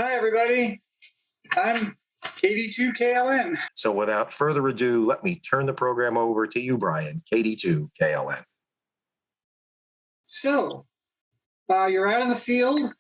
Hi, everybody. I'm KD2KLN. So without further ado, let me turn the program over to you, Brian, KD2KLN. So, you're out in the field,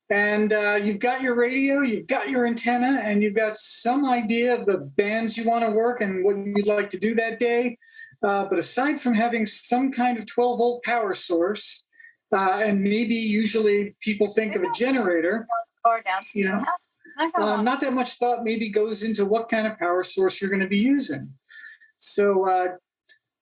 and you've got your radio, you've got your antenna, and you've got some idea of the bands you want to work and what you'd like to do that day. But aside from having some kind of 12-volt power source, and maybe usually people think of a generator, not that much thought maybe goes into what kind of power source you're going to be using. So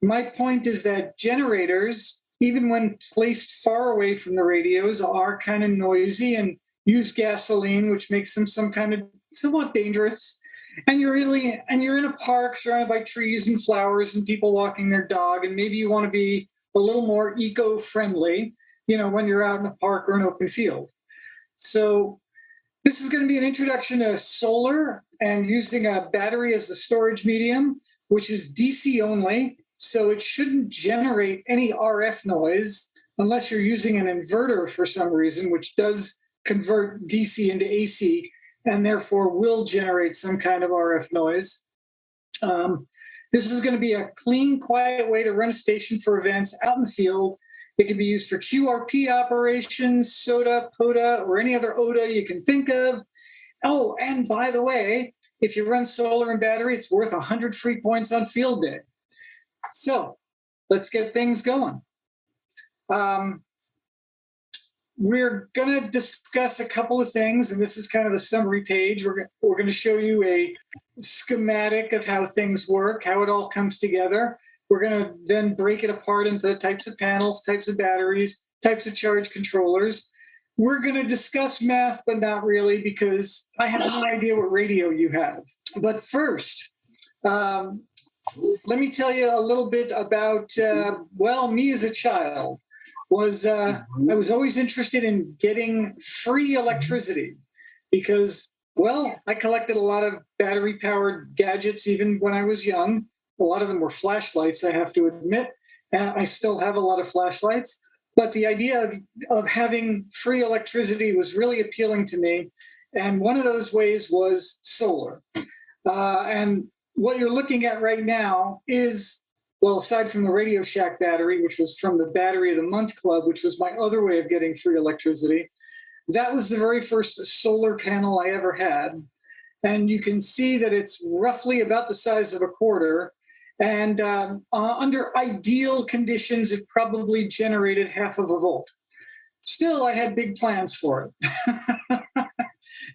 my point is that generators, even when placed far away from the radios, are kind of noisy and use gasoline, which makes them somewhat dangerous. And you're in a park surrounded by trees and flowers and people walking their dog, and maybe you want to be a little more eco-friendly, when you're out in a park or an open field. So this is going to be an introduction to solar and using a battery as the storage medium, which is DC only. So it shouldn't generate any RF noise unless you're using an inverter for some reason, which does convert DC into AC and therefore will generate some kind of RF noise. This is going to be a clean, quiet way to run a station for events out in the field. It can be used for QRP operations, SOTA, POTA, or any other OTA you can think of. Oh, and by the way, if you run solar and battery, it's worth 100 free points on field day. So let's get things going. We're going to discuss a couple of things, and this is kind of the summary page. We're going to show you a schematic of how things work, how it all comes together. We're going to then break it apart into types of panels, types of batteries, types of charge controllers. We're going to discuss math, but not really, because I have no idea what radio you have. But first, let me tell you a little bit about, me as a child. I was always interested in getting free electricity because, I collected a lot of battery-powered gadgets even when I was young. A lot of them were flashlights, I have to admit. And I still have a lot of flashlights. But the idea of having free electricity was really appealing to me. And one of those ways was solar. And what you're looking at right now is, aside from the Radio Shack battery, which was from the Battery of the Month Club, which was my other way of getting free electricity, that was the very first solar panel I ever had. And you can see that it's roughly about the size of a quarter. And under ideal conditions, it probably generated half of a volt. Still, I had big plans for it.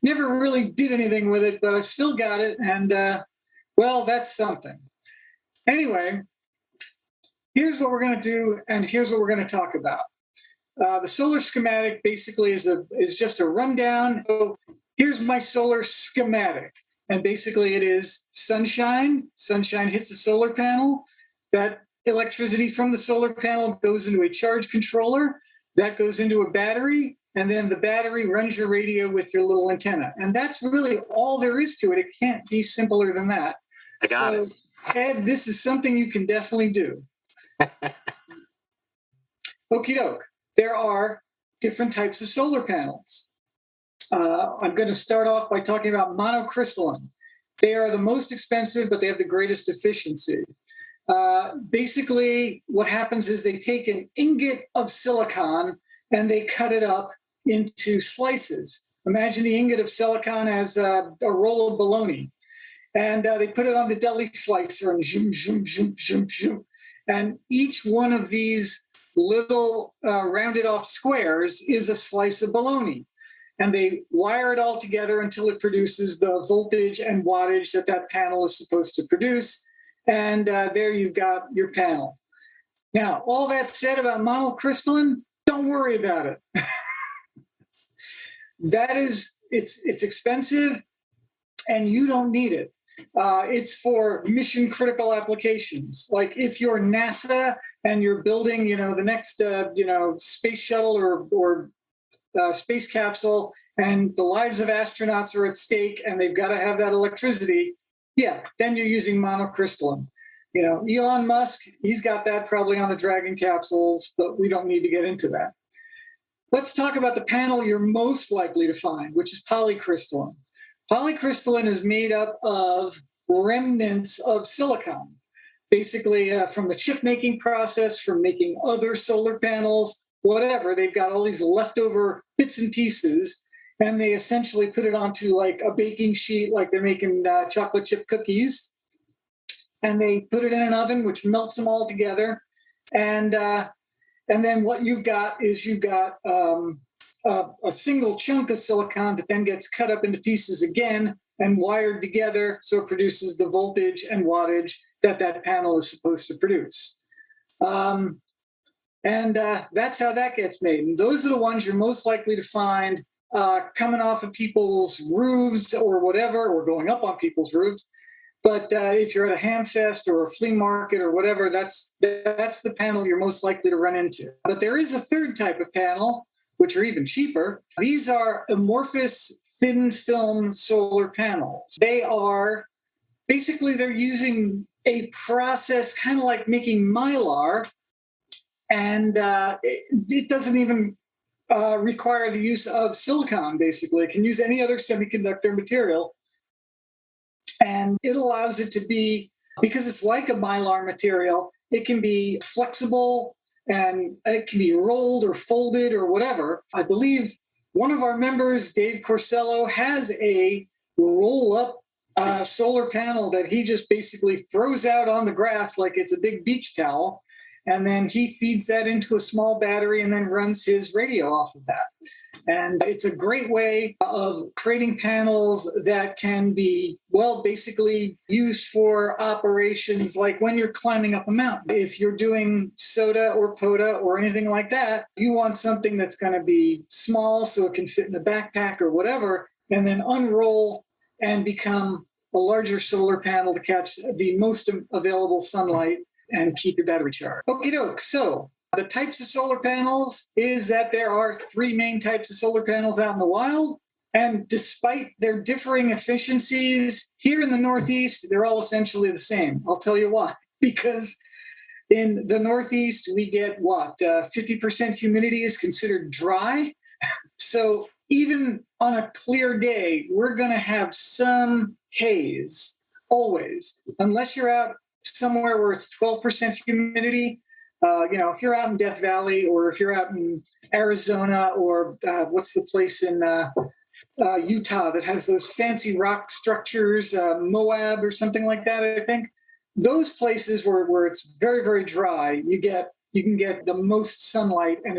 Never really did anything with it, but I've still got it. And, that's something. Anyway, here's what we're going to do, and here's what we're going to talk about. The solar schematic basically is just a rundown. So here's my solar schematic. And basically it is sunshine. Sunshine hits a solar panel. That electricity from the solar panel goes into a charge controller. That goes into a battery. And then the battery runs your radio with your little antenna. And that's really all there is to it. It can't be simpler than that. I got it. Ed, this is something you can definitely do. Okie doke. There are different types of solar panels. I'm going to start off by talking about monocrystalline. They are the most expensive, but they have the greatest efficiency. Basically, what happens is they take an ingot of silicon and they cut it up into slices. Imagine the ingot of silicon as a roll of bologna. And they put it on the deli slicer and zoom, zoom, zoom, zoom, zoom. And each one of these little rounded off squares is a slice of bologna. And they wire it all together until it produces the voltage and wattage that panel is supposed to produce. And there you've got your panel. Now, all that said about monocrystalline, don't worry about it. It's expensive and you don't need it. It's for mission critical applications. Like if you're NASA and you're building, the next, space shuttle or space capsule, and the lives of astronauts are at stake, and they've got to have that electricity. Yeah, then you're using monocrystalline. Elon Musk, he's got that probably on the Dragon capsules, but we don't need to get into that. let's talk about the panel you're most likely to find, which is polycrystalline. Polycrystalline is made up of remnants of silicon, basically from the chip making process, from making other solar panels, whatever. They've got all these leftover bits and pieces, and they essentially put it onto like a baking sheet, like they're making chocolate chip cookies, and they put it in an oven, which melts them all together. And then what you've got is a single chunk of silicon that then gets cut up into pieces again and wired together, so it produces the voltage and wattage that panel is supposed to produce. And that's how that gets made. And those are the ones you're most likely to find coming off of people's roofs or whatever, or going up on people's roofs. But if you're at a ham fest or a flea market or whatever, that's the panel you're most likely to run into. But there is a third type of panel, which are even cheaper. These are amorphous thin film solar panels. They are basically, they're using a process kind of like making mylar, and it doesn't even require the use of silicon, basically. It can use any other semiconductor material. And it allows it to be, because it's like a mylar material, it can be flexible and it can be rolled or folded or whatever. I believe one of our members, Dave Corsello, has a roll-up solar panel that he just basically throws out on the grass like it's a big beach towel. And then he feeds that into a small battery and then runs his radio off of that. And it's a great way of creating panels that can be, well, basically used for operations like when you're climbing up a mountain. If you're doing SOTA or POTA or anything like that, you want something that's going to be small so it can fit in a backpack or whatever, and then unroll and become a larger solar panel to catch the most available sunlight and keep your battery charged. Okie doke. So the types of solar panels is that there are three main types of solar panels out in the wild. And despite their differing efficiencies, here in the Northeast, they're all essentially the same. I'll tell you why. Because in the Northeast, we get 50% humidity is considered dry. So even on a clear day, we're going to have some haze always, unless you're out somewhere where it's 12% humidity. If you're out in Death Valley, or if you're out in Arizona, or what's the place in Utah that has those fancy rock structures, Moab or something like that, I think. Those places where it's very, very dry, you can get the most sunlight, and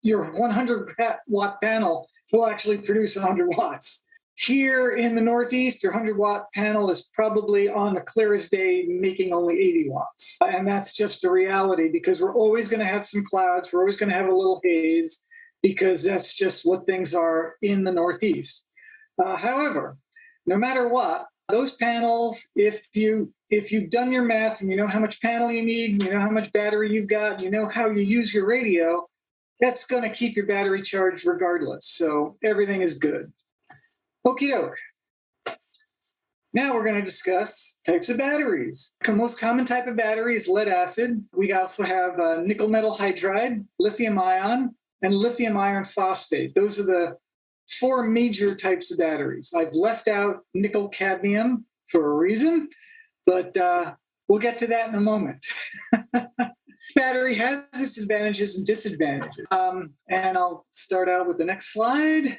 your 100 watt panel will actually produce 100 watts. Here in the Northeast, your 100-watt panel is probably on the clearest day making only 80 watts. And that's just a reality, because we're always going to have some clouds. We're always going to have a little haze, because that's just what things are in the Northeast. However, no matter what, those panels, if you've done your math and you know how much panel you need, you know how much battery you've got, you know how you use your radio, that's going to keep your battery charged regardless. So everything is good. Okie doke. Now we're going to discuss types of batteries. The most common type of battery is lead acid. We also have nickel metal hydride, lithium ion, and lithium iron phosphate. Those are the four major types of batteries. I've left out nickel cadmium for a reason, but we'll get to that in a moment. Battery has its advantages and disadvantages. And I'll start out with the next slide.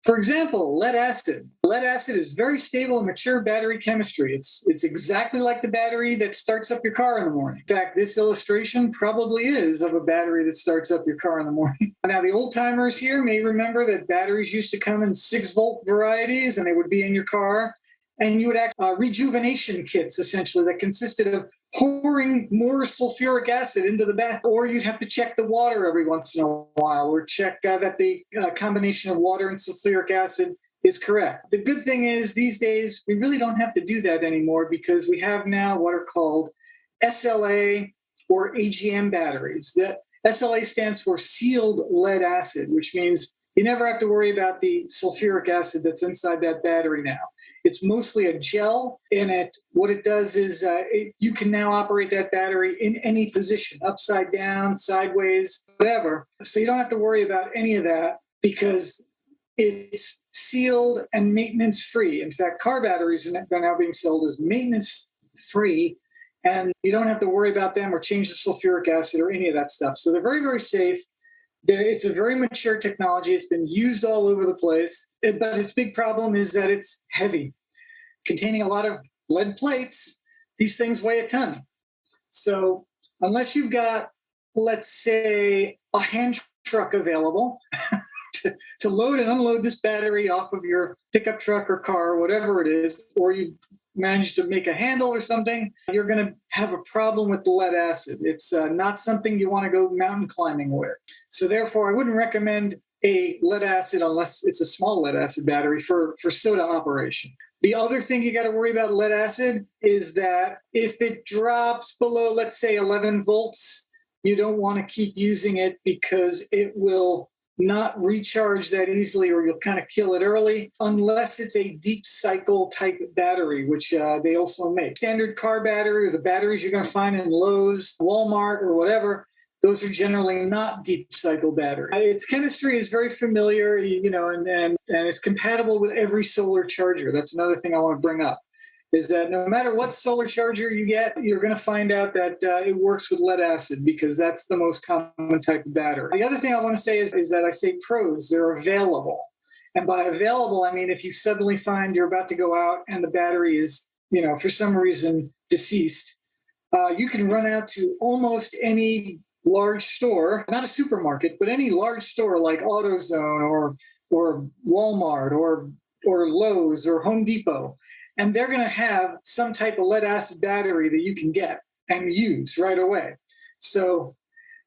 For example, lead acid. Lead acid is very stable and mature battery chemistry. It's exactly like the battery that starts up your car in the morning. In fact, this illustration probably is of a battery that starts up your car in the morning. Now, the old timers here may remember that batteries used to come in 6-volt varieties, and they would be in your car. And you would act rejuvenation kits, essentially, that consisted of pouring more sulfuric acid into the bath, or you'd have to check the water every once in a while, or check that the combination of water and sulfuric acid is correct. The good thing is these days, we really don't have to do that anymore, because we have now what are called SLA or AGM batteries. That SLA stands for sealed lead acid, which means you never have to worry about the sulfuric acid that's inside that battery now. It's mostly a gel in it. What it does is you can now operate that battery in any position, upside down, sideways, whatever. So you don't have to worry about any of that because it's sealed and maintenance free. In fact, car batteries are now being sold as maintenance free, and you don't have to worry about them or change the sulfuric acid or any of that stuff. So they're very, very safe. It's a very mature technology. It's been used all over the place, but its big problem is that it's heavy. Containing a lot of lead plates, these things weigh a ton. So unless you've got, let's say, a hand truck available to load and unload this battery off of your pickup truck or car or whatever it is, or you manage to make a handle or something, you're going to have a problem with the lead acid. It's not something you want to go mountain climbing with. So therefore, I wouldn't recommend a lead acid unless it's a small lead acid battery for SOTA operation. The other thing you got to worry about lead acid is that if it drops below, let's say 11 volts, you don't want to keep using it because it will not recharge that easily, or you'll kind of kill it early, unless it's a deep cycle type battery, which they also make. Standard car battery, or the batteries you're going to find in Lowe's, Walmart, or whatever, those are generally not deep cycle batteries. Its chemistry is very familiar, and it's compatible with every solar charger. That's another thing I want to bring up, is that no matter what solar charger you get, you're going to find out that it works with lead acid because that's the most common type of battery. The other thing I want to say is that I say pros, they're available. And by available, I mean if you suddenly find you're about to go out and the battery is, for some reason deceased, you can run out to almost any large store, not a supermarket, but any large store like AutoZone or Walmart or Lowe's or Home Depot. And they're going to have some type of lead acid battery that you can get and use right away. So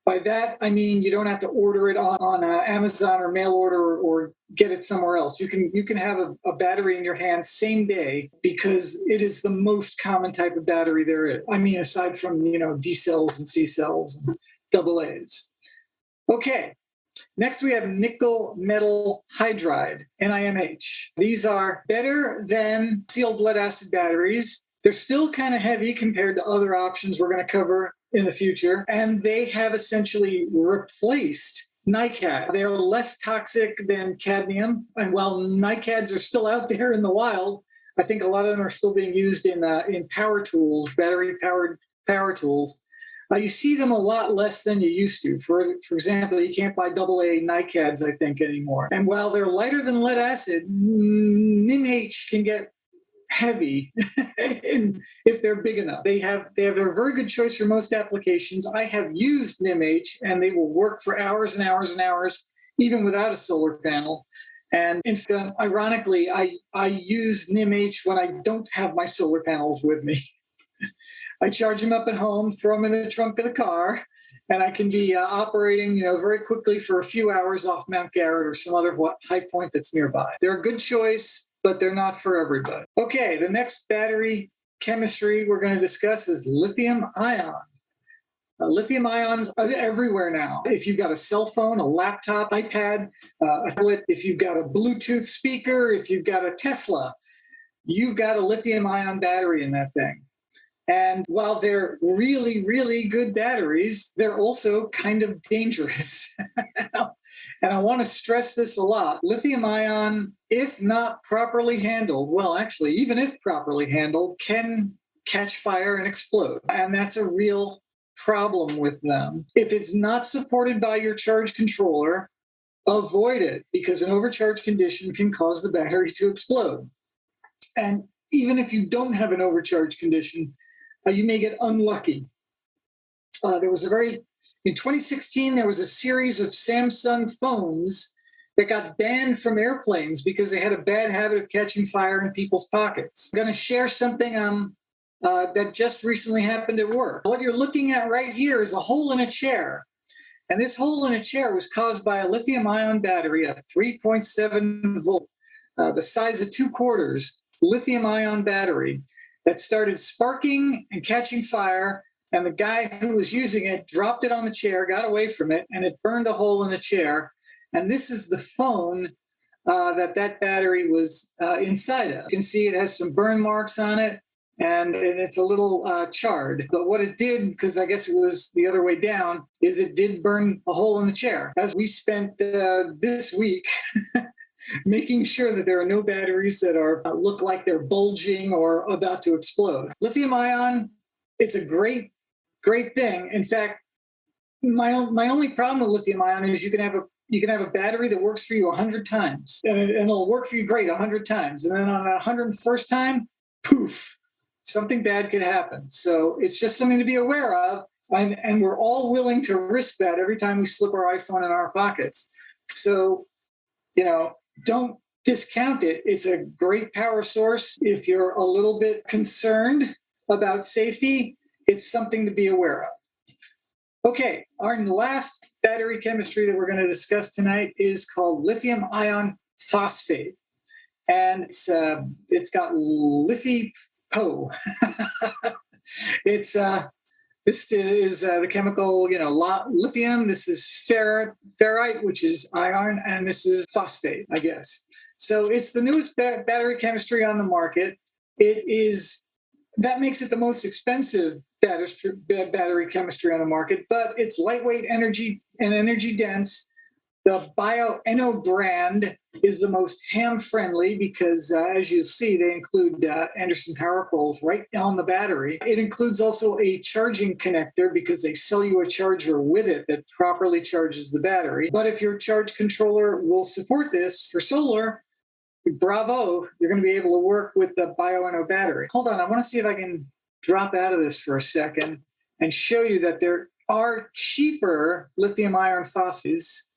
by that, I mean you don't have to order it on Amazon or mail order or get it somewhere else. You can have a battery in your hand same day because it is the most common type of battery there is. I mean, aside from, D cells and C cells and AA's. Okay. Next, we have nickel metal hydride, NiMH. These are better than sealed lead acid batteries. They're still kind of heavy compared to other options we're going to cover in the future, and they have essentially replaced NiCad. They are less toxic than cadmium, and while NiCads are still out there in the wild, I think a lot of them are still being used in power tools, battery-powered power tools. You see them a lot less than you used to. For example, you can't buy AA NiCads, I think, anymore. And while they're lighter than lead acid, NiMH can get heavy if they're big enough. They have a very good choice for most applications. I have used NiMH, and they will work for hours and hours and hours, even without a solar panel. And in fact, ironically, I use NiMH when I don't have my solar panels with me. I charge them up at home, throw them in the trunk of the car, and I can be operating, very quickly for a few hours off Mount Garrett or some other high point that's nearby. They're a good choice, but they're not for everybody. Okay, the next battery chemistry we're going to discuss is lithium ion. Lithium ions are everywhere now. If you've got a cell phone, a laptop, iPad, a tablet, if you've got a Bluetooth speaker, if you've got a Tesla, you've got a lithium ion battery in that thing. And while they're really, really good batteries, they're also kind of dangerous. And I want to stress this a lot. Lithium ion, if not properly handled, well, actually, even if properly handled, can catch fire and explode. And that's a real problem with them. If it's not supported by your charge controller, avoid it because an overcharge condition can cause the battery to explode. And even if you don't have an overcharge condition, you may get unlucky. In 2016, there was a series of Samsung phones that got banned from airplanes because they had a bad habit of catching fire in people's pockets. I'm going to share something that just recently happened at work. What you're looking at right here is a hole in a chair. And this hole in a chair was caused by a lithium-ion battery, a 3.7 volt, the size of 2 quarters, lithium-ion battery that started sparking and catching fire, and the guy who was using it dropped it on the chair, got away from it, and it burned a hole in the chair. And this is the phone that battery was inside of. You can see it has some burn marks on it, and it's a little charred. But what it did, because I guess it was the other way down, is it did burn a hole in the chair. As we spent this week making sure that there are no batteries that are look like they're bulging or about to explode. Lithium ion, it's a great thing. In fact, my only problem with lithium ion is you can have a battery that works for you 100 times, and it'll work for you great 100 times, and then on the 101st time, poof, something bad could happen. So it's just something to be aware of, and we're all willing to risk that every time we slip our iPhone in our pockets. So, don't discount it. It's a great power source. If you're a little bit concerned about safety, it's something to be aware of. Okay, our last battery chemistry that we're going to discuss tonight is called lithium ion phosphate. And it's got LiTHIUM. This is the chemical, lithium. This is ferrite, which is iron, and this is phosphate, I guess. So it's the newest battery chemistry on the market. That makes it the most expensive battery chemistry on the market, but it's lightweight, energy dense. The BioNO brand is the most ham-friendly because, as you see, they include Anderson power poles right on the battery. It includes also a charging connector because they sell you a charger with it that properly charges the battery. But if your charge controller will support this for solar, bravo, you're going to be able to work with the BioNO battery. Hold on, I want to see if I can drop out of this for a second and show you that there are cheaper lithium iron phosphates.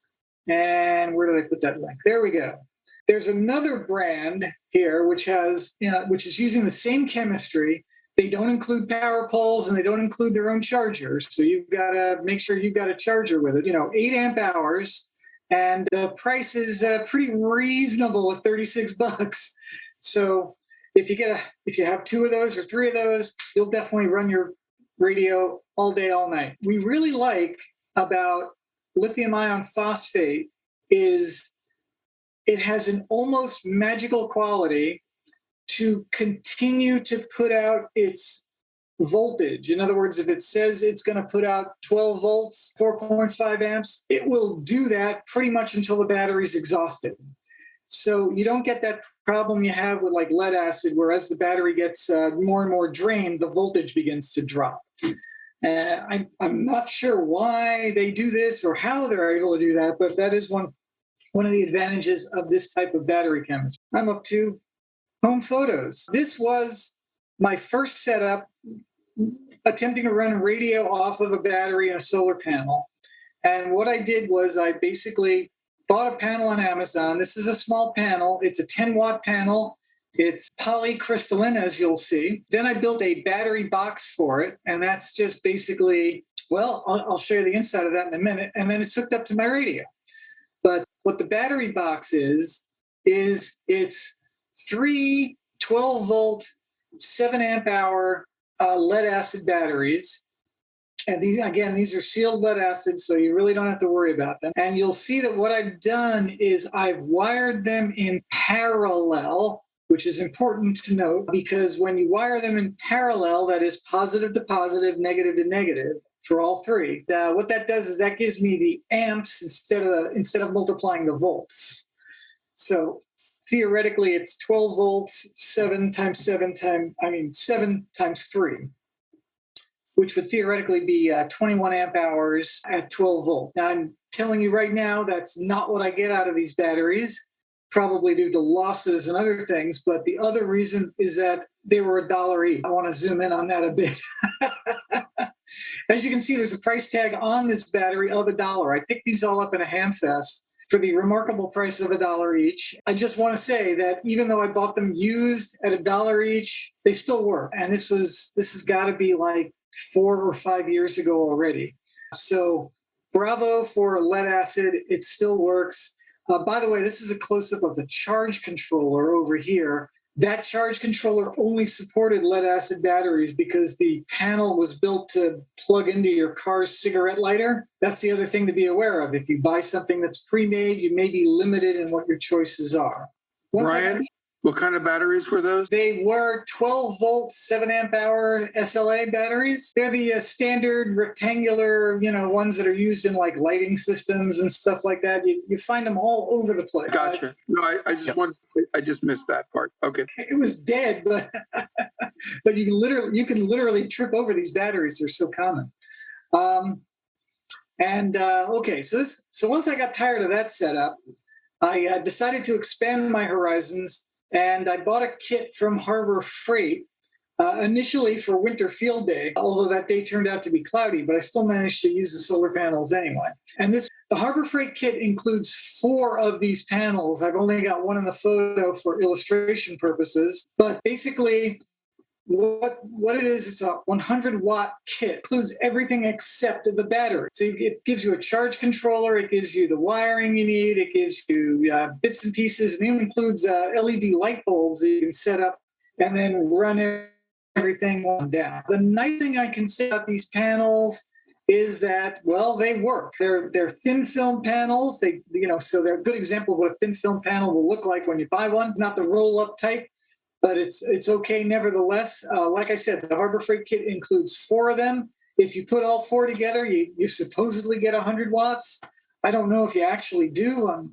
And where did I put that link? There we go. There's another brand here which is using the same chemistry. They don't include power poles and they don't include their own chargers. So you've got to make sure you've got a charger with it. 8 amp hours, and the price is pretty reasonable at $36. So if you have 2 of those or 3 of those, you'll definitely run your radio all day, all night. We really like about lithium ion phosphate is it has an almost magical quality to continue to put out its voltage. In other words, if it says it's going to put out 12 volts, 4.5 amps, it will do that pretty much until the battery's exhausted. So you don't get that problem you have with like lead acid, where as the battery gets more and more drained, the voltage begins to drop. I'm not sure why they do this or how they're able to do that, but that is one of the advantages of this type of battery chemistry. I'm up to home photos. This was my first setup attempting to run a radio off of a battery and a solar panel. And what I did was I basically bought a panel on Amazon. This is a small panel. It's a 10-watt panel. It's polycrystalline, as you'll see. Then I built a battery box for it, and that's just basically, I'll show you the inside of that in a minute, and then it's hooked up to my radio. But what the battery box is it's 3 12-volt, 7 amp hour lead acid batteries. And these are sealed lead acid, so you really don't have to worry about them. And you'll see that what I've done is I've wired them in parallel, which is important to note, because when you wire them in parallel, that is positive to positive, negative to negative for all 3. What that does is that gives me the amps instead of multiplying the volts. So theoretically, it's 12 volts, 7 times 3, which would theoretically be 21 amp hours at 12 volts. Now, I'm telling you right now, that's not what I get out of these batteries, probably due to losses and other things. But the other reason is that they were $1 each. I want to zoom in on that a bit. As you can see, there's a price tag on this battery of $1. I picked these all up in a Hamfest for the remarkable price of $1 each. I just want to say that even though I bought them used at $1 each, they still work. And this has got to be like 4 or 5 years ago already. So bravo for lead acid. It still works. By the way, this is a close-up of the charge controller over here. That charge controller only supported lead-acid batteries because the panel was built to plug into your car's cigarette lighter. That's the other thing to be aware of. If you buy something that's pre-made, you may be limited in what your choices are. Brian, what kind of batteries were those? They were 12-volt, 7-amp-hour SLA batteries. They're the standard rectangular, ones that are used in like lighting systems and stuff like that. You find them all over the place. Gotcha. No, I just missed that part. Okay. It was dead, but but you can literally trip over these batteries. They're so common. Okay, so once I got tired of that setup, I decided to expand my horizons. And I bought a kit from Harbor Freight initially for winter field day, although that day turned out to be cloudy, but I still managed to use the solar panels anyway. And the Harbor Freight kit includes 4 of these panels. I've only got one in the photo for illustration purposes, but basically what it is, it's a 100-watt kit. It includes everything except the battery. So it gives you a charge controller, it gives you the wiring you need, it gives you bits and pieces, and it includes LED light bulbs that you can set up and then run everything on down. The nice thing I can say about these panels is that, well, they work. They're thin film panels. So they're a good example of what a thin film panel will look like when you buy one. It's not the roll-up type, but it's okay nevertheless. Like I said, the Harbor Freight kit includes 4 of them. If you put all 4 together, you supposedly get 100 watts. I don't know if you actually do.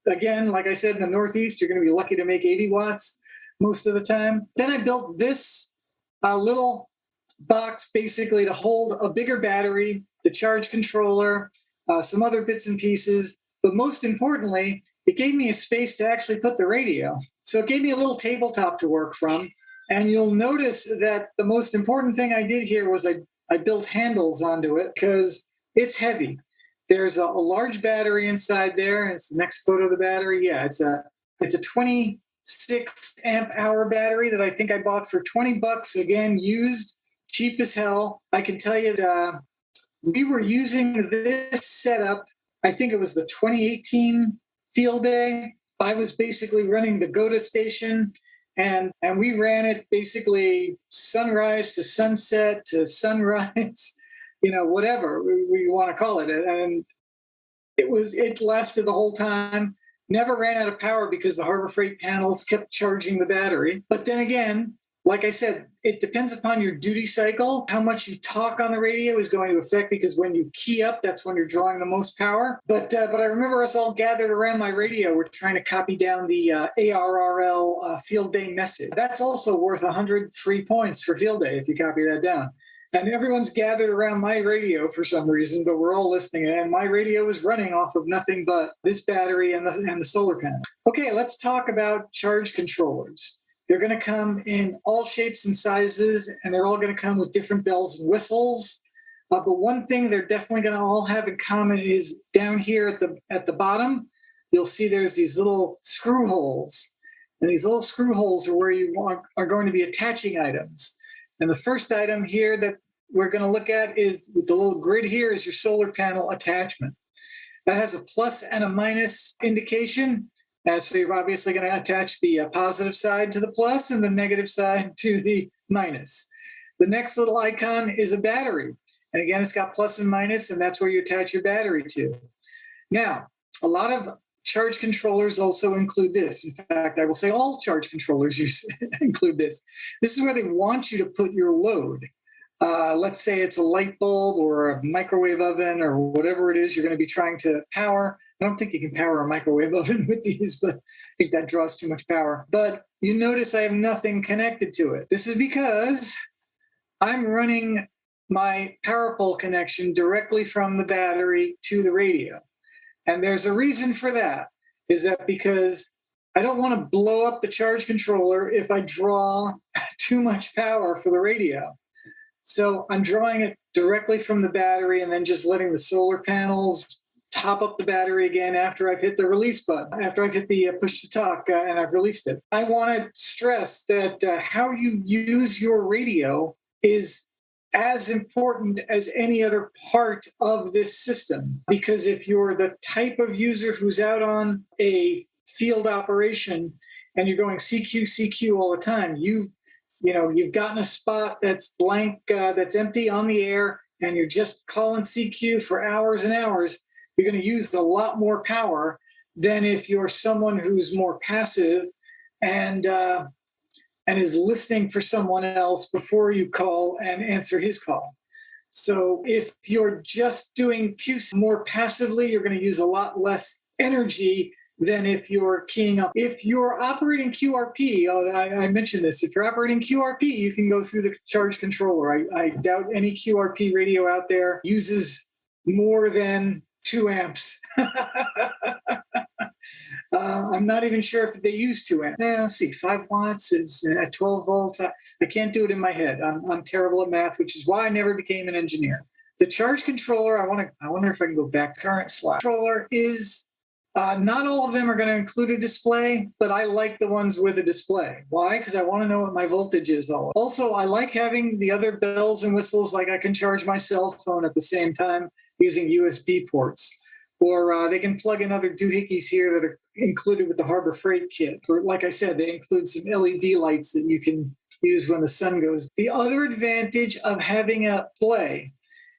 Again, like I said, in the Northeast, you're going to be lucky to make 80 watts most of the time. Then I built this little box basically to hold a bigger battery, the charge controller, some other bits and pieces. But most importantly, it gave me a space to actually put the radio. So it gave me a little tabletop to work from. And you'll notice that the most important thing I did here was I built handles onto it because it's heavy. There's a large battery inside there. It's the next photo of the battery. Yeah, it's a 26 amp hour battery that I think I bought for $20. Again, used, cheap as hell. I can tell you that we were using this setup. I think it was the 2018 field day. I was basically running the GOTA station, and we ran it basically sunrise to sunset to sunrise, whatever we want to call it. And it lasted the whole time. Never ran out of power because the Harbor Freight panels kept charging the battery. But then again, like I said, it depends upon your duty cycle. How much you talk on the radio is going to affect, because when you key up, that's when you're drawing the most power. But I remember us all gathered around my radio. We're trying to copy down the ARRL field day message. That's also worth 100 free points for field day if you copy that down. And everyone's gathered around my radio for some reason, but we're all listening. And my radio is running off of nothing but this battery and the solar panel. Okay, let's talk about charge controllers. They're going to come in all shapes and sizes, and they're all going to come with different bells and whistles. But one thing they're definitely going to all have in common is down here at the bottom, you'll see there's these little screw holes. And these little screw holes are where are going to be attaching items. And the first item here that we're going to look at is with the little grid here is your solar panel attachment. That has a plus and a minus indication. So you're obviously going to attach the positive side to the plus and the negative side to the minus. The next little icon is a battery. And again, it's got plus and minus, and that's where you attach your battery to. Now, a lot of charge controllers also include this. In fact, I will say all charge controllers include this. This is where they want you to put your load. Let's say it's a light bulb or a microwave oven or whatever it is you're going to be trying to power. I don't think you can power a microwave oven with these, but I think that draws too much power. But you notice I have nothing connected to it. This is because I'm running my power pole connection directly from the battery to the radio. And there's a reason for that, is that because I don't want to blow up the charge controller if I draw too much power for the radio. So I'm drawing it directly from the battery and then just letting the solar panels top up the battery again after I've hit the release button, after I've hit the push to talk and I've released it. I want to stress that how you use your radio is as important as any other part of this system. Because if you're the type of user who's out on a field operation and you're going CQ, CQ all the time, you've gotten a spot that's blank, that's empty on the air, and you're just calling CQ for hours and hours, you're going to use a lot more power than if you're someone who's more passive and is listening for someone else before you call and answer his call. So if you're just doing Q more passively, you're going to use a lot less energy than if you're keying up. If you're operating QRP, I mentioned this, if you're operating QRP, you can go through the charge controller. I doubt any QRP radio out there uses more than 2 amps. I'm not even sure if they use 2 amps. Let's see, 5 watts is at 12 volts. I can't do it in my head. I'm terrible at math, which is why I never became an engineer. The charge controller, I wonder if I can go back. Current slide. Controller is, not all of them are going to include a display, but I like the ones with a display. Why? Because I want to know what my voltage is. Also, I like having the other bells and whistles, like I can charge my cell phone at the same time using USB ports. Or they can plug in other doohickeys here that are included with the Harbor Freight kit. Or, like I said, they include some LED lights that you can use when the sun goes. The other advantage of having a display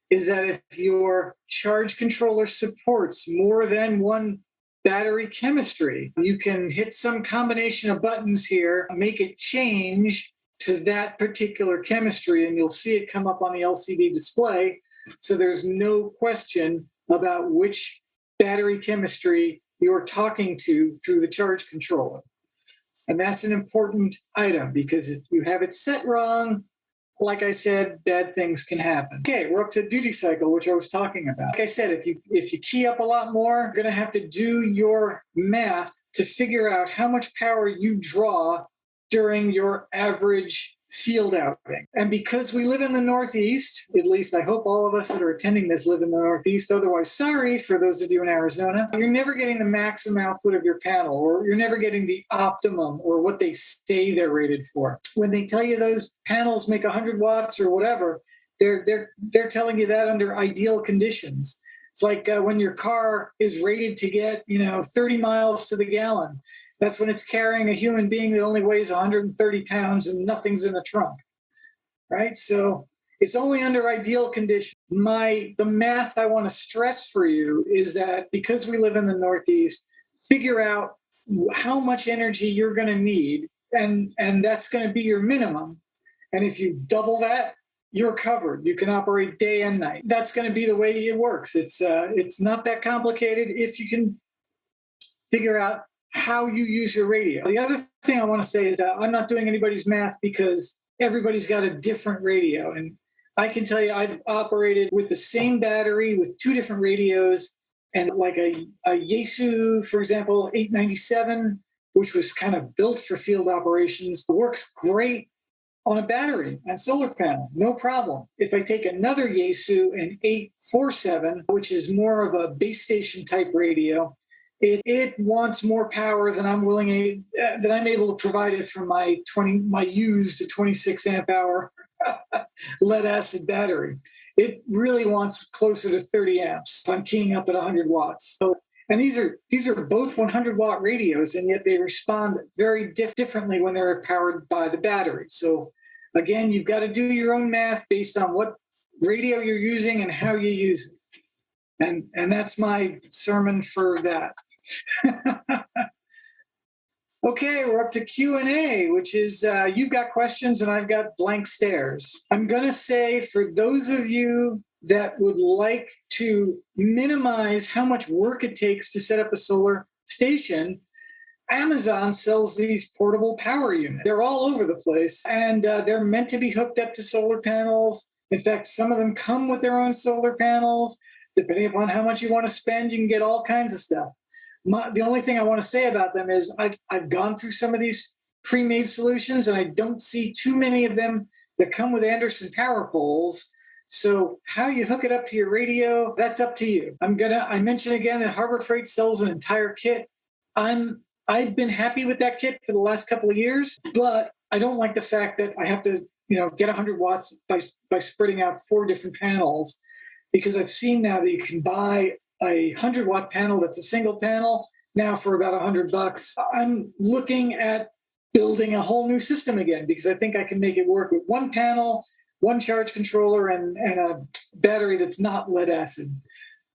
is that if your charge controller supports more than one battery chemistry, you can hit some combination of buttons here, make it change to that particular chemistry, and you'll see it come up on the LCD display. So there's no question about which battery chemistry you're talking to through the charge controller. And that's an important item, because if you have it set wrong, like I said, bad things can happen. Okay, we're up to duty cycle, which I was talking about. Like I said, if you key up a lot more, you're going to have to do your math to figure out how much power you draw during your average field outing. And because we live in the Northeast, at least I hope all of us that are attending this live in the Northeast, otherwise sorry for those of you in Arizona, you're never getting the maximum output of your panel, or you're never getting the optimum, or what they say they're rated for. When they tell you those panels make 100 watts or whatever, they're telling you that under ideal conditions. It's like when your car is rated to get 30 miles to the gallon. That's when it's carrying a human being that only weighs 130 pounds and nothing's in the trunk, right? So it's only under ideal conditions. The math I want to stress for you is that because we live in the Northeast, figure out how much energy you're going to need, and that's going to be your minimum. And if you double that, you're covered. You can operate day and night. That's going to be the way it works. It's not that complicated if you can figure out how you use your radio. The other thing I want to say is that I'm not doing anybody's math, because everybody's got a different radio. And I can tell you, I've operated with the same battery with 2 different radios, and like a Yaesu, for example, 897, which was kind of built for field operations, works great on a battery and solar panel, no problem. If I take another Yaesu, an 847, which is more of a base station type radio, it wants more power than I'm able to provide it from my used 26 amp hour lead acid battery. It really wants closer to 30 amps. I'm keying up at 100 watts. So, and these are both 100 watt radios, and yet they respond very differently when they're powered by the battery. So again, you've got to do your own math based on what radio you're using and how you use it. And that's my sermon for that. Okay, we're up to Q&A, which is you've got questions and I've got blank stares. I'm going to say, for those of you that would like to minimize how much work it takes to set up a solar station, Amazon sells these portable power units. They're all over the place, and they're meant to be hooked up to solar panels. In fact, some of them come with their own solar panels. Depending upon how much you want to spend, you can get all kinds of stuff. The only thing I want to say about them is I've gone through some of these pre-made solutions, and I don't see too many of them that come with Anderson power poles. So how you hook it up to your radio, that's up to you. I mention again that Harbor Freight sells an entire kit. I've been happy with that kit for the last couple of years, but I don't like the fact that I have to get 100 watts by spreading out 4 different panels, because I've seen now that you can buy a 100 watt panel that's a single panel now for about $100. I'm looking at building a whole new system again because I think I can make it work with one panel, one charge controller, and a battery that's not lead acid.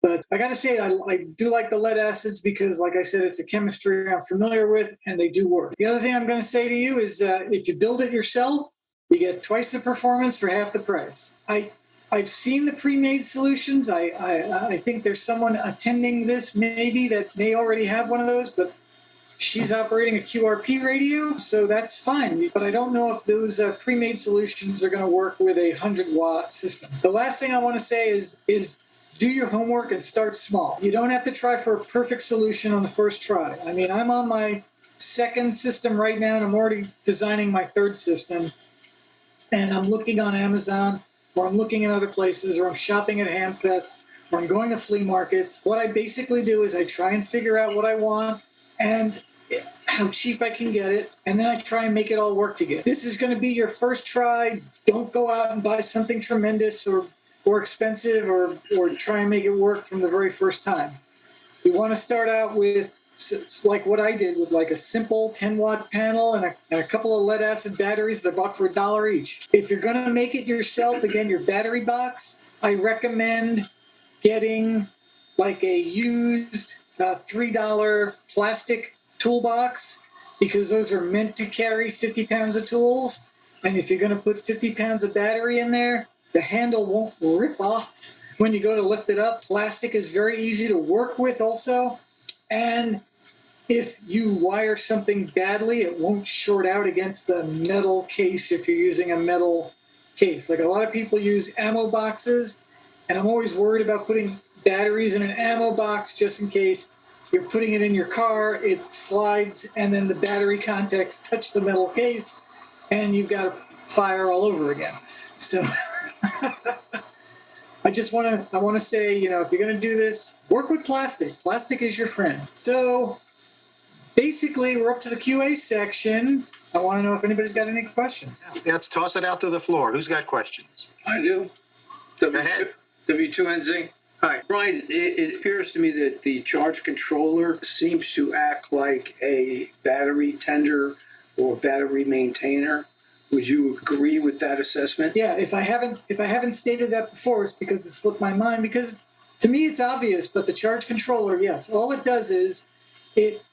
But I got to say, I do like the lead acids because, like I said, it's a chemistry I'm familiar with, and they do work. The other thing I'm going to say to you is if you build it yourself, you get twice the performance for half the price. I've seen the pre-made solutions. I think there's someone attending this maybe that may already have one of those, but she's operating a QRP radio, so that's fine. But I don't know if those pre-made solutions are going to work with a 100-watt system. The last thing I want to say is do your homework and start small. You don't have to try for a perfect solution on the first try. I mean, I'm on my second system right now, and I'm already designing my third system. And I'm looking on Amazon, or I'm looking in other places, or I'm shopping at Hamfest, or I'm going to flea markets. What I basically do is I try and figure out what I want and how cheap I can get it, and then I try and make it all work together. This is going to be your first try. Don't go out and buy something tremendous or expensive or try and make it work from the very first time. You want to start out with, like what I did, with like a simple 10-watt panel and a couple of lead acid batteries that I bought for $1 each. If you're going to make it yourself, again, your battery box, I recommend getting like a used $3 plastic toolbox because those are meant to carry 50 pounds of tools. And if you're going to put 50 pounds of battery in there, the handle won't rip off when you go to lift it up. Plastic is very easy to work with also. And if you wire something badly, it won't short out against the metal case if you're using a metal case. Like a lot of people use ammo boxes, and I'm always worried about putting batteries in an ammo box just in case you're putting it in your car, it slides, and then the battery contacts touch the metal case, and you've got to fire all over again. So I want to say, you know, if you're going to do this, work with plastic. Plastic is your friend. So basically, we're up to the QA section. I want to know if anybody's got any questions. Let's toss it out to the floor. Who's got questions? I do. Go ahead. W2NZ. Hi, Brian. It appears to me that the charge controller seems to act like a battery tender or battery maintainer. Would you agree with that assessment? Yeah, if I haven't stated that before, it's because it slipped my mind. Because to me, it's obvious, but the charge controller, yes, all it does is it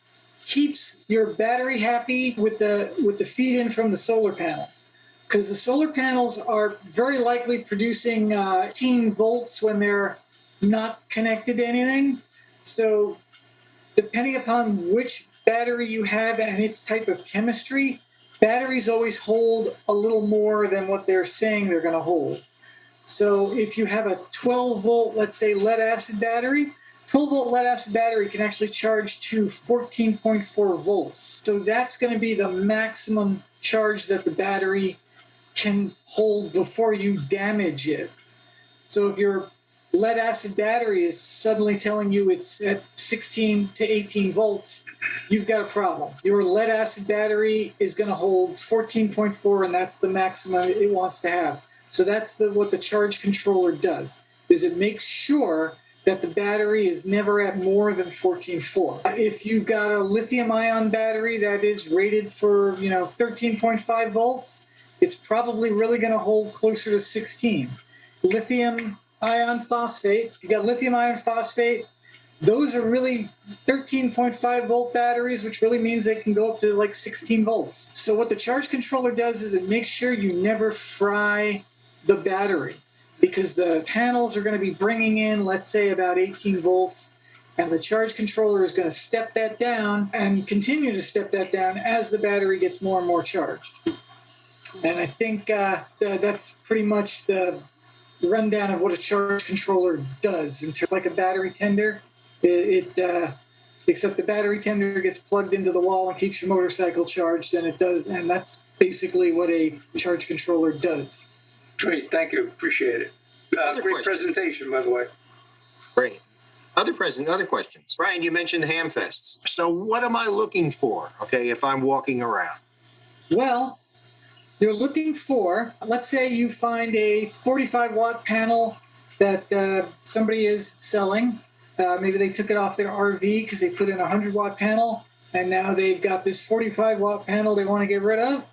keeps your battery happy with the feed in from the solar panels. Because the solar panels are very likely producing 18 volts when they're not connected to anything. So depending upon which battery you have and its type of chemistry, batteries always hold a little more than what they're saying they're going to hold. So if you have a 12-volt, let's say, lead-acid battery, 12-volt lead-acid battery can actually charge to 14.4 volts. So that's going to be the maximum charge that the battery can hold before you damage it. So if your lead-acid battery is suddenly telling you it's at 16 to 18 volts, you've got a problem. Your lead-acid battery is going to hold 14.4, and that's the maximum it wants to have. So that's what the charge controller does, is it makes sure that the battery is never at more than 14.4. If you've got a lithium-ion battery that is rated for 13.5 volts, it's probably really going to hold closer to 16. Lithium ion phosphate, you got lithium ion phosphate, those are really 13.5 volt batteries, which really means they can go up to like 16 volts. So what the charge controller does is it makes sure you never fry the battery, because the panels are going to be bringing in, let's say, about 18 volts, and the charge controller is going to step that down and continue to step that down as the battery gets more and more charged. And I think that's pretty much the rundown of what a charge controller does. It's like a battery tender, except the battery tender gets plugged into the wall and keeps your motorcycle charged, and it does, and that's basically what a charge controller does. Great, thank you, appreciate it. Great presentation, by the way. Great. Other questions. Brian, you mentioned Hamfests. So what am I looking for, okay, if I'm walking around? Well, you're looking for, let's say you find a 45-watt panel that somebody is selling. Maybe they took it off their RV because they put in a 100-watt panel, and now they've got this 45-watt panel they want to get rid of.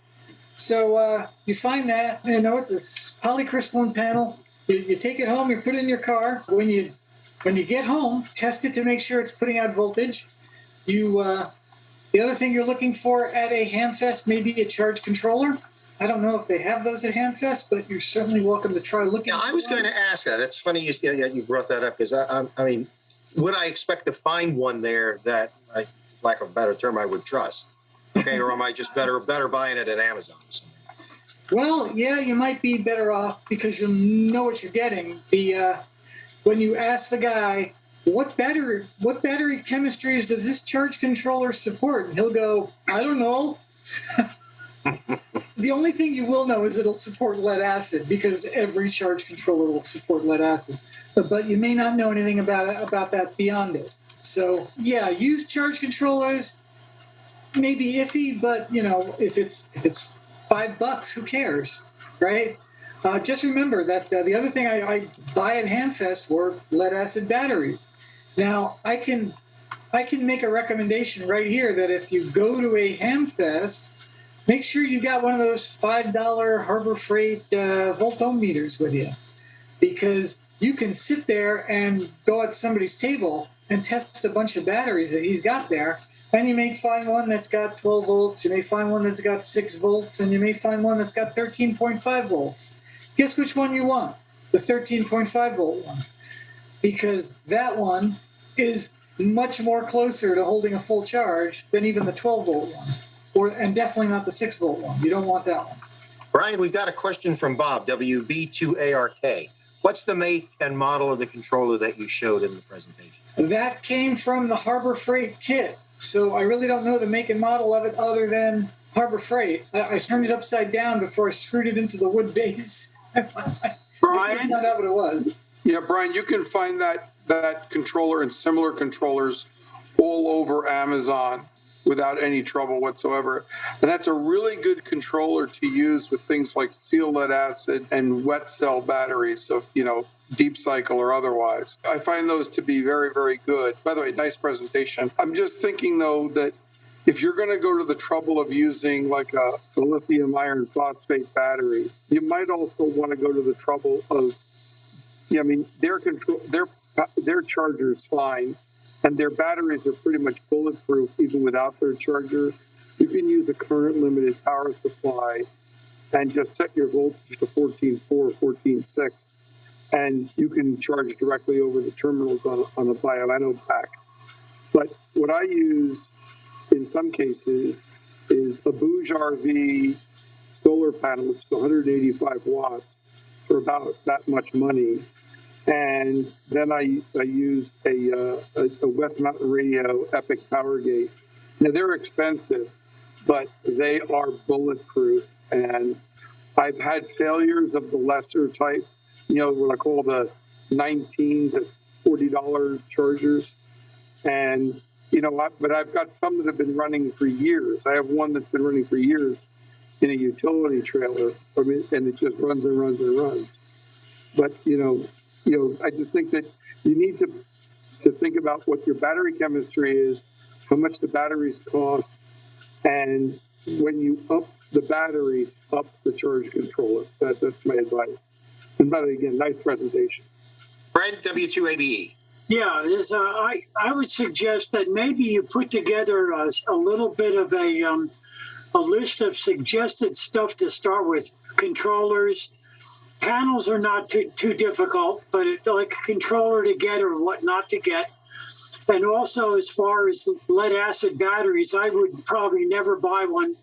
So you find that, it's a polycrystalline panel. You take it home, you put it in your car. When you get home, test it to make sure it's putting out voltage. The other thing you're looking for at a Hamfest may be a charge controller. I don't know if they have those at Hamfest, but you're certainly welcome to try looking. Yeah, I was going to ask that. It's funny you brought that up, because I mean, would I expect to find one there that, lack of a better term, I would trust? Okay, or am I just better buying it at Amazon? Well, yeah, you might be better off because you'll know what you're getting. When you ask the guy, what battery chemistries does this charge controller support? And he'll go, I don't know. The only thing you will know is it'll support lead acid, because every charge controller will support lead acid. But you may not know anything about that beyond it. So yeah, used charge controllers may be iffy, but if it's $5, who cares, right? Just remember that the other thing I buy at Hamfest were lead acid batteries. Now I can make a recommendation right here that if you go to a Hamfest, make sure you got one of those $5 Harbor Freight volt-ohm meters with you, because you can sit there and go at somebody's table and test a bunch of batteries that he's got there, and you may find one that's got 12 volts, you may find one that's got 6 volts, and you may find one that's got 13.5 volts. Guess which one you want? The 13.5 volt one, because that one is much more closer to holding a full charge than even the 12 volt one. And definitely not the 6 volt one. You don't want that one. Brian, we've got a question from Bob, WB2ARK. What's the make and model of the controller that you showed in the presentation? That came from the Harbor Freight kit. So I really don't know the make and model of it other than Harbor Freight. I turned it upside down before I screwed it into the wood base. Brian? I found out what it was. Yeah, Brian, you can find that controller and similar controllers all over Amazon without any trouble whatsoever. And that's a really good controller to use with things like seal lead acid and wet cell batteries, so, deep cycle or otherwise. I find those to be very, very good. By the way, nice presentation. I'm just thinking, though, that if you're going to go to the trouble of using like a lithium iron phosphate battery, you might also want to go to the trouble of, their charger is fine, and their batteries are pretty much bulletproof even without their charger. You can use a current limited power supply and just set your voltage to 14.4 or 14.6, and you can charge directly over the terminals on a bioanode pack. But what I use in some cases is a Bouge RV solar panel, which is 185 watts for about that much money. And then I use a West Mountain Radio Epic Power Gate. Now, they're expensive, but they are bulletproof. And I've had failures of the lesser type, what I call the $19 to $40 chargers. And, but I've got some that have been running for years. I have one that's been running for years in a utility trailer, and it just runs and runs and runs. But, I just think that you need to think about what your battery chemistry is, how much the batteries cost, and when you up the batteries, up the charge controller. That's my advice. And by the way, again, nice presentation. Brent, W2ABE. Yeah, I would suggest that maybe you put together a little bit of a list of suggested stuff to start with. Controllers. Panels are not too difficult, but like a controller to get or what not to get. And also, as far as lead acid batteries, I would probably never buy one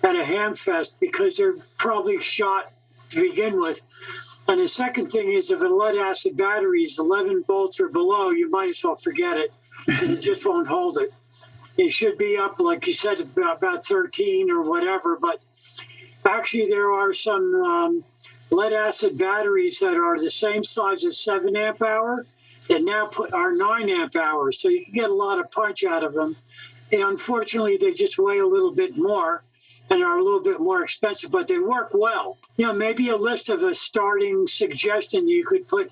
at a Hamfest because they're probably shot to begin with. And the second thing is, if a lead acid battery is 11 volts or below, you might as well forget it because it just won't hold it. It should be up, like you said, about 13 or whatever. But actually, there are some lead acid batteries that are the same size as 7 amp hour that now are 9 amp hours. So you can get a lot of punch out of them. And unfortunately, they just weigh a little bit more and are a little bit more expensive, but they work well. Maybe a list of a starting suggestion you could put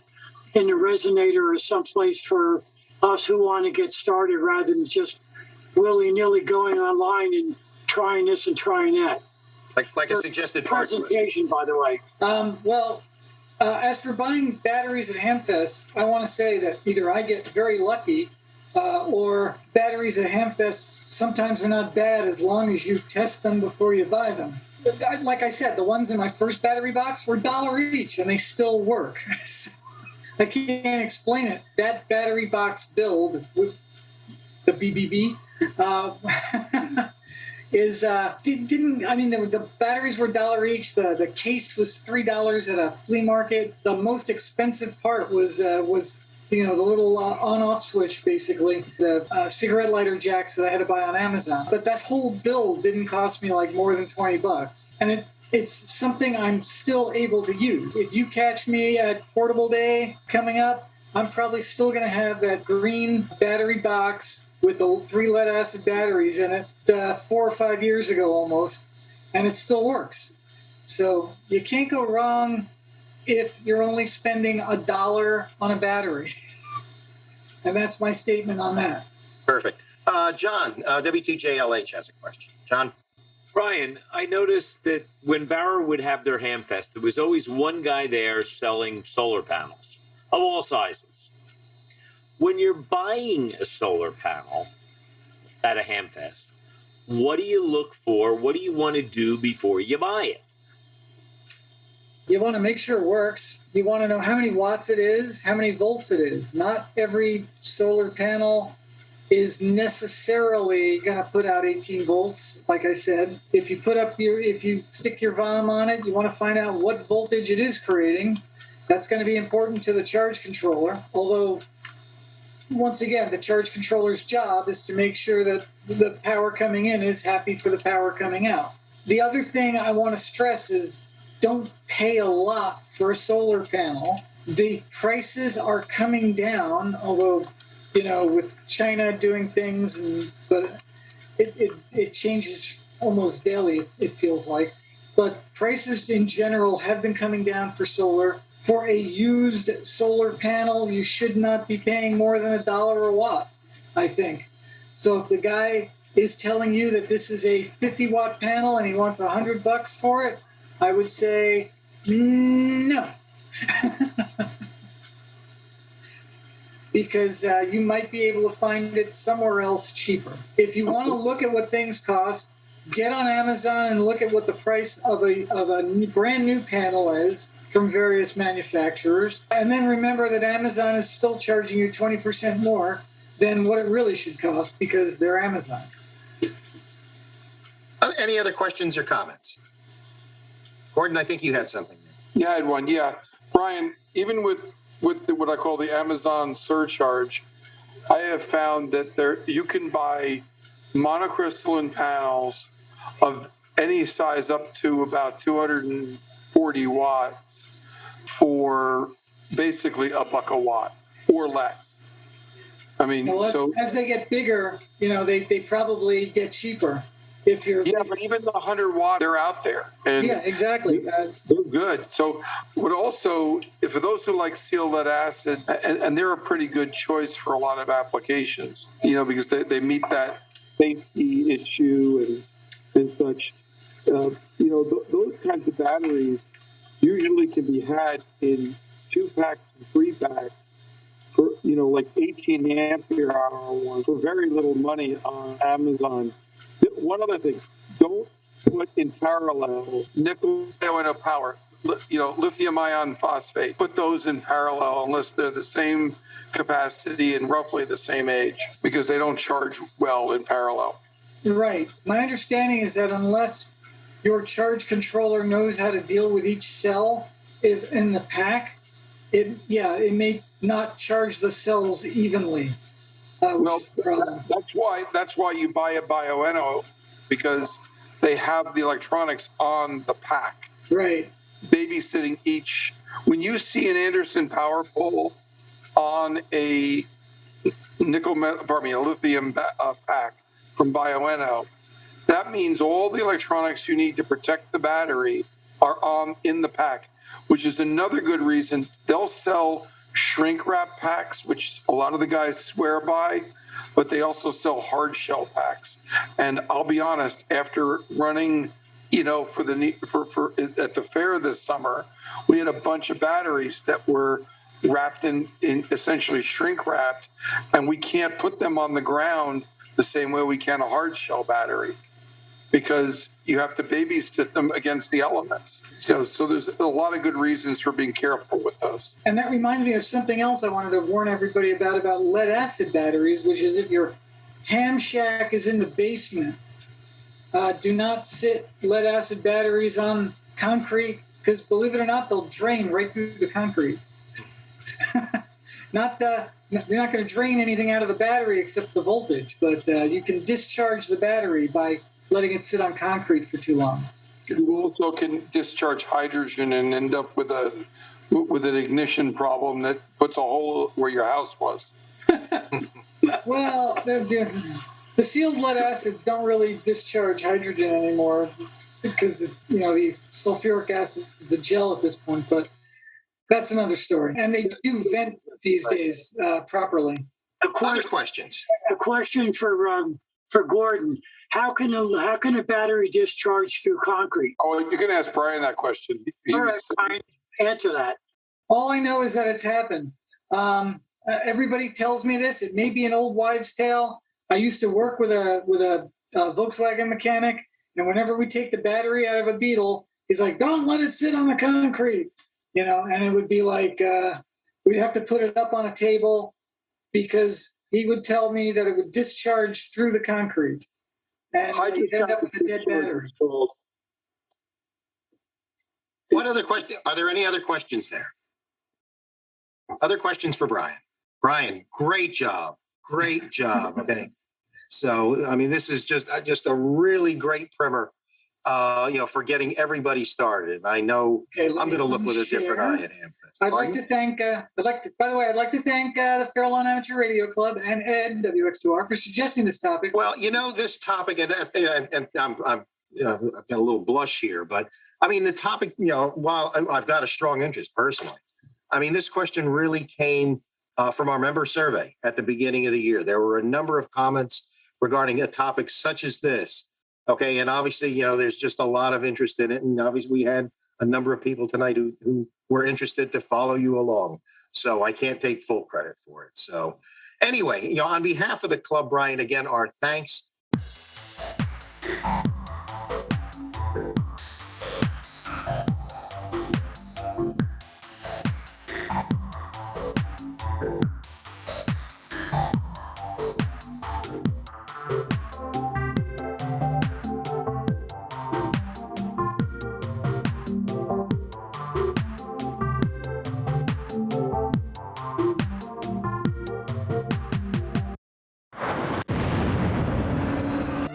in the resonator or someplace for us who want to get started rather than just willy-nilly going online and trying this and trying that. Like a suggested parts list. Presentation, by the way. As for buying batteries at Hamfest, I want to say that either I get very lucky or batteries at Hamfest sometimes are not bad as long as you test them before you buy them. Like I said, the ones in my first battery box were $1 each and they still work. I can't explain it. That battery box build, the BBB, the batteries were $1 each. The case was $3 at a flea market. The most expensive part was the little on-off switch, basically, the cigarette lighter jacks that I had to buy on Amazon. But that whole build didn't cost me like more than $20, and it's something I'm still able to use. If you catch me at Portable Day coming up, I'm probably still going to have that green battery box with the 3 lead-acid batteries in it 4 or 5 years ago almost, and it still works. So you can't go wrong if you're only spending $1 on a battery. And that's my statement on that. Perfect. John, W2JLH has a question. John? Brian, I noticed that when Bauer would have their Hamfest, there was always one guy there selling solar panels of all sizes. When you're buying a solar panel at a Hamfest, what do you look for? What do you want to do before you buy it? You want to make sure it works. You want to know how many watts it is, how many volts it is. Not every solar panel is necessarily going to put out 18 volts, like I said. If you stick your VOM on it, you want to find out what voltage it is creating. That's going to be important to the charge controller. Although, once again, the charge controller's job is to make sure that the power coming in is happy for the power coming out. The other thing I want to stress is don't pay a lot for a solar panel. The prices are coming down, although, with China doing things, but it changes almost daily, it feels like. But prices in general have been coming down for solar. For a used solar panel, you should not be paying more than $1 a watt, I think. So if the guy is telling you that this is a 50-watt panel and he wants $100 for it, I would say no. Because you might be able to find it somewhere else cheaper. If you want to look at what things cost, get on Amazon and look at what the price of a brand new panel is from various manufacturers. And then remember that Amazon is still charging you 20% more than what it really should cost because they're Amazon. Any other questions or comments? Gordon, I think you had something. Yeah, I had one. Yeah. Brian, even with what I call the Amazon surcharge, I have found that you can buy monocrystalline panels of any size up to about 240 watts for basically $1 a watt or less. I mean, as they get bigger, they probably get cheaper. But even the 100 watt, they're out there. And yeah, exactly. They're good. So, but also, for those who like sealed lead acid, and they're a pretty good choice for a lot of applications, because they meet that safety issue and such. Those kinds of batteries usually can be had in 2-packs and 3-packs for, like 18 ampere hour ones for very little money on Amazon. One other thing, don't put in parallel nickel Arduino power, lithium ion phosphate. Put those in parallel unless they're the same capacity and roughly the same age, because they don't charge well in parallel. Right. My understanding is that unless your charge controller knows how to deal with each cell in the pack, it may not charge the cells evenly. That's why you buy a Bioenno, because they have the electronics on the pack. Right. Babysitting each. When you see an Anderson power pole on a lithium pack from Bioenno, that means all the electronics you need to protect the battery are in the pack, which is another good reason they'll sell shrink wrap packs, which a lot of the guys swear by, but they also sell hard shell packs. And I'll be honest, after running, for at the fair this summer, we had a bunch of batteries that were wrapped in essentially shrink wrapped, and we can't put them on the ground the same way we can a hard shell battery, because you have to babysit them against the elements. So there's a lot of good reasons for being careful with those. And that reminded me of something else I wanted to warn everybody about lead acid batteries, which is if your ham shack is in the basement, do not sit lead acid batteries on concrete, because believe it or not, they'll drain right through the concrete. You're not going to drain anything out of the battery except the voltage, but you can discharge the battery by letting it sit on concrete for too long. You also can discharge hydrogen and end up with an ignition problem that puts a hole where your house was. Well, the sealed lead acids don't really discharge hydrogen anymore because the sulfuric acid is a gel at this point, but that's another story. And they do vent these days properly. Other questions? A question for Gordon. How can a battery discharge through concrete? Oh, you can ask Brian that question. All right, Brian, answer that. All I know is that it's happened. Everybody tells me this. It may be an old wives' tale. I used to work with a Volkswagen mechanic, and whenever we take the battery out of a Beetle, he's like, "Don't let it sit on the concrete," And it would be like we'd have to put it up on a table because he would tell me that it would discharge through the concrete. And you'd end up with a dead battery. What other question? Are there any other questions there? Other questions for Brian? Brian, great job. Great job. Okay. So, I mean, this is just a really great primer, for getting everybody stared. I know I'm going to look with a different eye at Amfest. I'd like to thank the Fairlawn Amateur Radio Club and Ed WX2R for suggesting this topic. Well, this topic, and I'm I've got a little blush here, but I mean, the topic, while I've got a strong interest personally, I mean, this question really came from our member survey at the beginning of the year. There were a number of comments regarding a topic such as this. Okay. And obviously, there's just a lot of interest in it. And obviously we had a number of people tonight who were interested to follow you along. So I can't take full credit for it. So anyway, on behalf of the club, Brian, again, our thanks.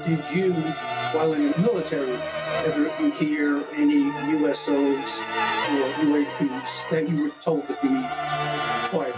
Did you, while in the military, ever hear any USOs or UAPs that you were told to be quiet?